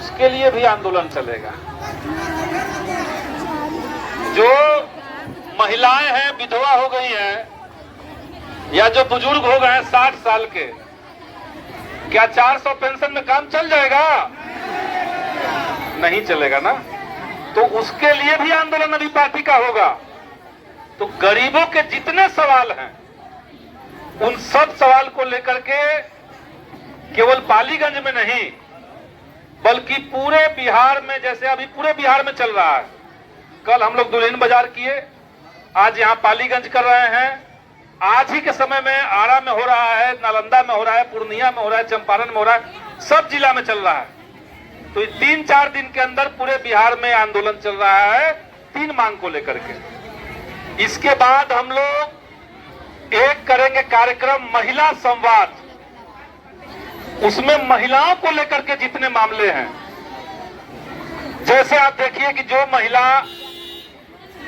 उसके लिए भी आंदोलन चलेगा। जो महिलाएं हैं, विधवा हो गई हैं, या जो बुजुर्ग हो गए हैं 60 साल के, क्या 400 पेंशन में काम चल जाएगा? नहीं चलेगा ना। तो उसके लिए भी आंदोलन अभी पार्टी का होगा। तो गरीबों के जितने सवाल हैं, उन सब सवाल को लेकर के केवल पालीगंज में नहीं, बल्कि पूरे बिहार में, जैसे अभी पूरे बिहार में चल रहा है। कल हम लोग दुल्हिन बाजार किए, आज यहाँ पालीगंज कर रहे हैं। आज ही के समय में आरा में हो रहा है, नालंदा में हो रहा है, पूर्णिया में हो रहा है, चंपारण में हो रहा है, सब जिला में चल रहा है। तो 3-4 दिन के अंदर पूरे बिहार में आंदोलन चल रहा है 3 मांग को लेकर के। इसके बाद हम लोग एक करेंगे कार्यक्रम महिला संवाद। उसमें महिलाओं को लेकर के जितने मामले हैं, जैसे आप देखिए कि जो महिला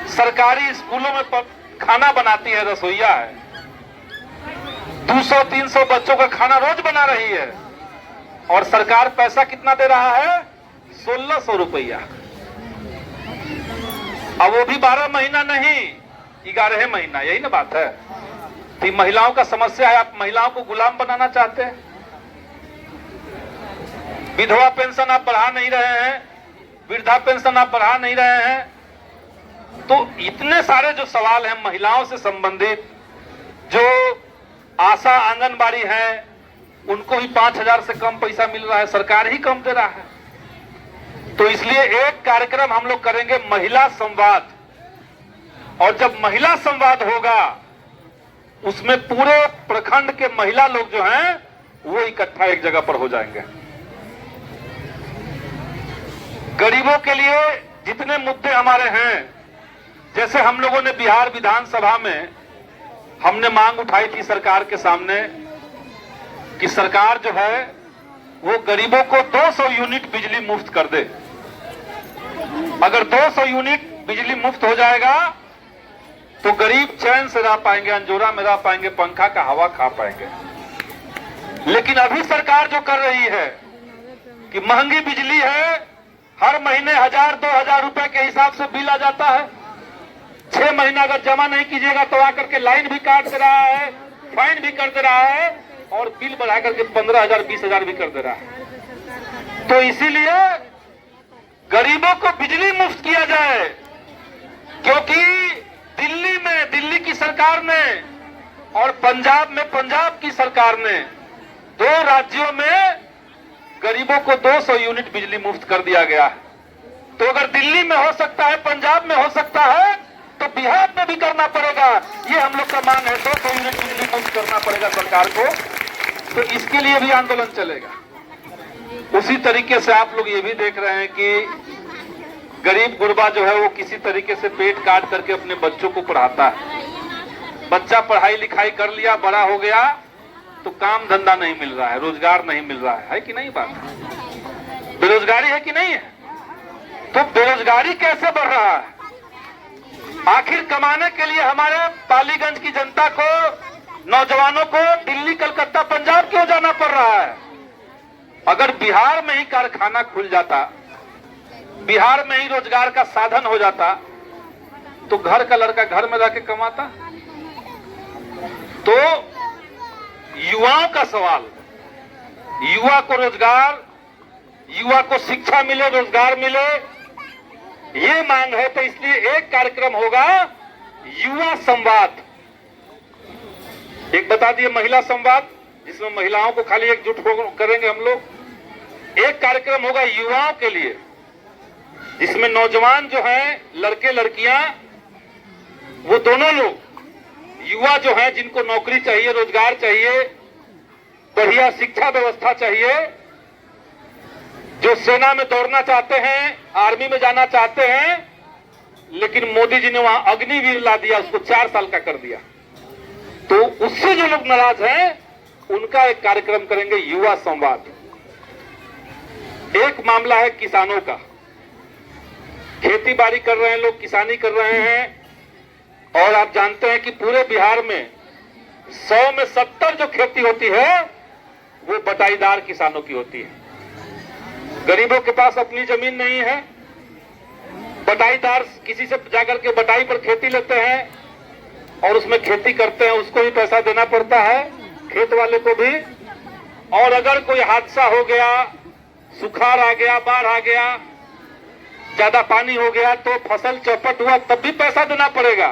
सरकारी स्कूलों में खाना बनाती है, रसोईया है, 200-300 बच्चों का खाना रोज बना रही है, और सरकार पैसा कितना दे रहा है? 1600 रुपया। अब वो भी 12 महीना नहीं, 11 महीना। यही ना बात है। तो महिलाओं का समस्या है। आप महिलाओं को गुलाम बनाना चाहते हैं। विधवा पेंशन आप बढ़ा नहीं रहे हैं, वृद्धा पेंशन आप बढ़ा नहीं रहे हैं। तो इतने सारे जो सवाल हैं महिलाओं से संबंधित, जो आशा आंगनबाड़ी है, उनको भी 5000 से कम पैसा मिल रहा है, सरकार ही कम दे रहा है। तो इसलिए एक कार्यक्रम हम लोग करेंगे महिला संवाद। और जब महिला संवाद होगा, उसमें पूरे प्रखंड के महिला लोग जो हैं वो इकट्ठा एक जगह पर हो जाएंगे। गरीबों के लिए जितने मुद्दे हमारे हैं, जैसे हम लोगों ने बिहार विधानसभा में हमने मांग उठाई थी सरकार के सामने कि सरकार जो है वो गरीबों को 200 यूनिट बिजली मुफ्त कर दे। अगर 200 यूनिट बिजली मुफ्त हो जाएगा तो गरीब चैन से रह पाएंगे, अंजोरा में रह पाएंगे, पंखा का हवा खा पाएंगे। लेकिन अभी सरकार जो कर रही है कि महंगी बिजली है, हर महीने 1000-2000 रुपए के हिसाब से बिल आ जाता है। 6 महीना अगर जमा नहीं कीजिएगा तो आकर के लाइन भी काट दे रहा है, फाइन भी कर दे रहा है, और बिल बढ़ा करके 15,000-20,000 भी कर दे रहा है। तो इसीलिए गरीबों को बिजली मुफ्त किया जाए, क्योंकि दिल्ली में दिल्ली की सरकार ने और पंजाब में पंजाब की सरकार ने 2 राज्यों में गरीबों को 200 यूनिट बिजली मुफ्त कर दिया गया है। तो अगर दिल्ली में हो सकता है, पंजाब में हो सकता है, तो बिहार में भी करना पड़ेगा। ये हम लोग का मांग है, 200 यूनिट बिजली मुफ्त करना पड़ेगा सरकार को। तो इसके लिए भी आंदोलन चलेगा। उसी तरीके से आप लोग ये भी देख रहे हैं कि गरीब गुरबा जो है वो किसी तरीके से पेट काट करके अपने बच्चों को पढ़ाता है। बच्चा पढ़ाई लिखाई कर लिया, बड़ा हो गया, तो काम धंधा नहीं मिल रहा है, रोजगार नहीं मिल रहा है कि नहीं? बात बेरोजगारी है कि नहीं है? तो बेरोजगारी कैसे बढ़ रहा है? आखिर कमाने के लिए हमारे पालीगंज की जनता को, नौजवानों को दिल्ली, कलकत्ता, पंजाब क्यों जाना पड़ रहा है? अगर बिहार में ही कारखाना खुल जाता, बिहार में ही रोजगार का साधन हो जाता, तो घर का लड़का घर में जाके कमाता। तो युवाओं का सवाल, युवा को रोजगार, युवा को शिक्षा मिले, रोजगार मिले, ये मांग है। तो इसलिए एक कार्यक्रम होगा युवा संवाद। एक बता दिए महिला संवाद, जिसमें महिलाओं को खाली एकजुट करेंगे हम लोग। एक कार्यक्रम होगा युवाओं के लिए, जिसमें नौजवान जो हैं, लड़के लड़कियां, वो दोनों लोग, युवा जो हैं जिनको नौकरी चाहिए, रोजगार चाहिए, बढ़िया शिक्षा व्यवस्था चाहिए, जो सेना में दौड़ना चाहते हैं, आर्मी में जाना चाहते हैं, लेकिन मोदी जी ने वहां अग्निवीर ला दिया, उसको 4 साल का कर दिया। तो उससे जो लोग नाराज हैं, उनका एक कार्यक्रम करेंगे युवा संवाद। एक मामला है किसानों का। खेती बाड़ी कर रहे हैं लोग, किसानी कर रहे हैं, और आप जानते हैं कि पूरे बिहार में 100 में 70 जो खेती होती है वो बटाईदार किसानों की होती है। गरीबों के पास अपनी जमीन नहीं है, बटाईदार किसी से जाकर के बटाई पर खेती लेते हैं और उसमें खेती करते हैं, उसको भी पैसा देना पड़ता है, खेत वाले को भी। और अगर कोई हादसा हो गया, सुखाड़ आ गया, बाढ़ आ गया, ज्यादा पानी हो गया तो फसल चौपट हुआ, तब भी पैसा देना पड़ेगा।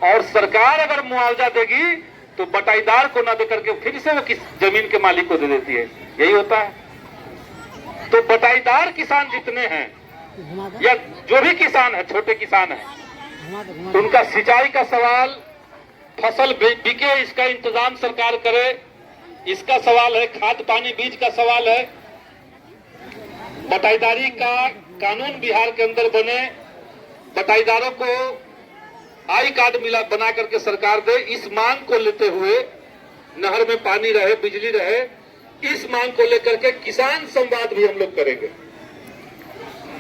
और सरकार अगर मुआवजा देगी तो बटाईदार को न देकर के फिर से वो किस जमीन के मालिक को दे देती है। यही होता है। तो बटाईदार किसान जितने हैं या जो भी किसान है, छोटे किसान है, उनका सिंचाई का सवाल, फसल बिके इसका इंतजाम सरकार करे, इसका सवाल है। खाद पानी बीज का सवाल है। बटाईदारी का कानून बिहार के अंदर बने, बटाईदारों को आई कार्ड मिला बना करके सरकार दे। इस मांग को लेते हुए नहर में पानी रहे, बिजली रहे, इस मांग को लेकर के किसान संवाद भी हम लोग करेंगे।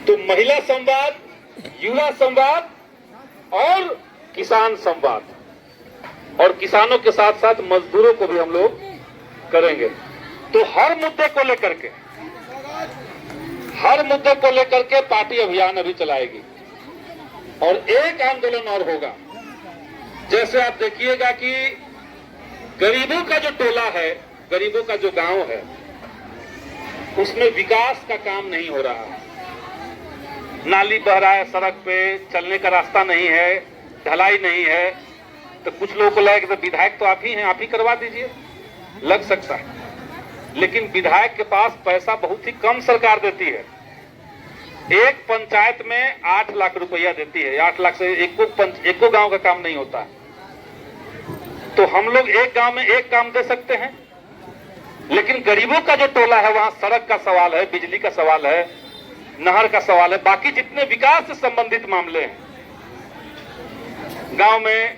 तो महिला संवाद, युवा संवाद और किसान संवाद, और किसानों के साथ साथ मजदूरों को भी हम लोग करेंगे। तो हर मुद्दे को लेकर के पार्टी अभियान अभी चलाएगी। और एक आंदोलन और होगा। जैसे आप देखिएगा कि गरीबों का जो टोला है, गरीबों का जो गांव है, उसमें विकास का काम नहीं हो रहा है। नाली बह रहा है, सड़क पे चलने का रास्ता नहीं है, ढलाई नहीं है। तो कुछ लोगों को लगे कि विधायक तो आप ही हैं, आप ही करवा दीजिए, लग सकता है। लेकिन विधायक के पास पैसा बहुत ही कम सरकार देती है। एक पंचायत में 8 लाख रुपया देती है। 8 लाख से एको गांव का काम नहीं होता। तो हम लोग एक गांव में एक काम दे सकते हैं, लेकिन गरीबों का जो टोला है वहां सड़क का सवाल है, बिजली का सवाल है, नहर का सवाल है, बाकी जितने विकास से संबंधित मामले हैं, गांव में